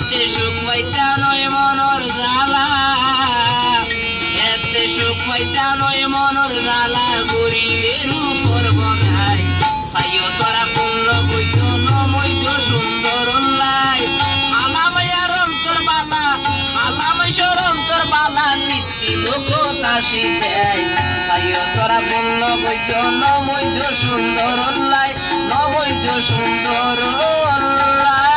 এতে সুখ পাইতা নয় মনর জ্বালা, এতে সুখ পাইতা নয় মনর জ্বালা, গরিবের উপর বনাই চাইও তোরা পূর্ণ বৈধ নমৈধ সুন্দর লাই। হালামায়ার অন্তর বালা, হালামাইশর অন্তর বালা, নীতি লোকতা শিখাই চাইও তোরা পূর্ণ বৈধ নমৈধ সুন্দর লাই, নমৈধ সুন্দর লাই।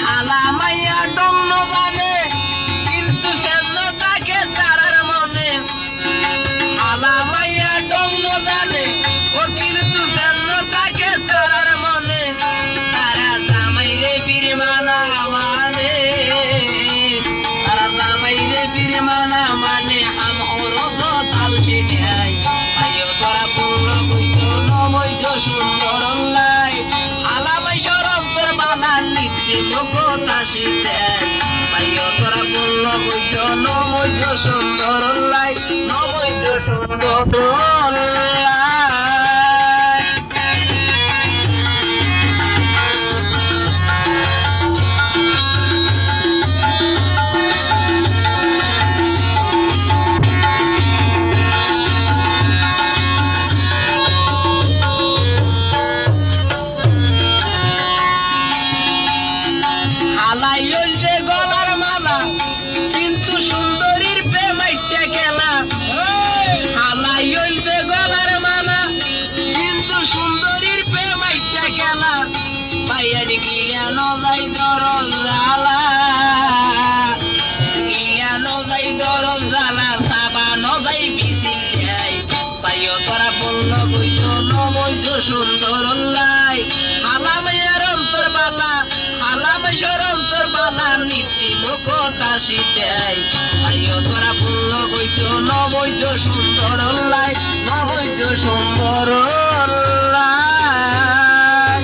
হালামাইয়া দম্ন জানে কিন্তু সেজন্য তাকে তারার মনে, হালামাইয়া দম্ন জানে ও কিন্তু সেজন্য তাকে তারার মনে, তারা জামাইরে পীর মানা মানে, তারা জামাইরে পীর মানা মানে, হাম ওরজ তাল শিখাই আইও তোরা পূর্ণ বৈধ নমৈধ সুন্দর লাই। হালামাইশর অন্তর বালা, নীতি লোকতা শিখাই আইও তোরা পূর্ণ বৈধ নমৈধ সুন্দর লাই, নমৈধ সুন্দর লাই। হালাই যে গলার মালা কিন্তু সুন্দরীর প্রেমাইটা খেলা, হালাই যে গলার মালা কিন্তু সুন্দরীর প্রেমাইটা খেলা, পাইয়ার গিয়ান যাই দরজ জ্বালা, গিয়ান যাই দরজ জ্বালা, সাবান যাই বিচিল দেয় পাইও তোরা পূর্ণ বৈধ নমৈধ সুন্দর লাই। হালামাইয়ার অন্তর বালা, হালামাইশর অন্তর বালা, নীতি লোকতা শিখাই আইও তোরা পূর্ণ বৈধ নমৈধ সুন্দর লাই, নমৈধ সুন্দর লাই।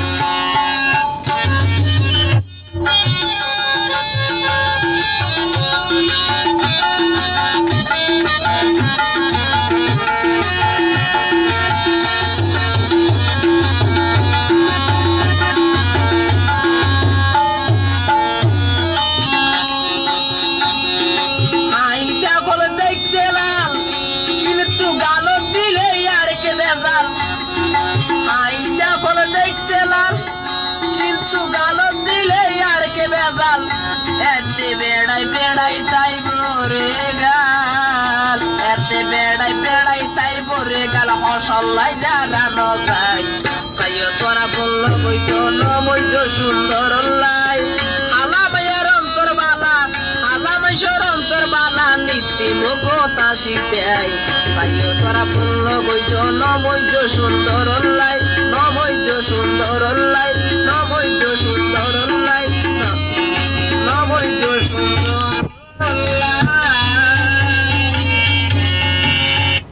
আইটা বলে দেখতে লাল কিন্তু গালত দিলে আর কে বেজাল, আইটা বলে দেখতে লাল কিন্তু গালত দিলে আর কে বেজাল, এতে বেড়াই বেড়াই তাই বরে গাল, এতে বেড়াই বেড়াই তাই বরে গাল, হসল্লাই জানানো যায় তাইও তোরা বলল বৈধ নমৈধ সুন্দর লাই। হালামাইয়ার অন্তর বালা, হালামাইশর অন্তর বালা, নীতি লোকতা শিখাই তাইও তোরা বলল বৈধ নমৈধ সুন্দর লাই, নমৈধ সুন্দর লাই, নমৈধ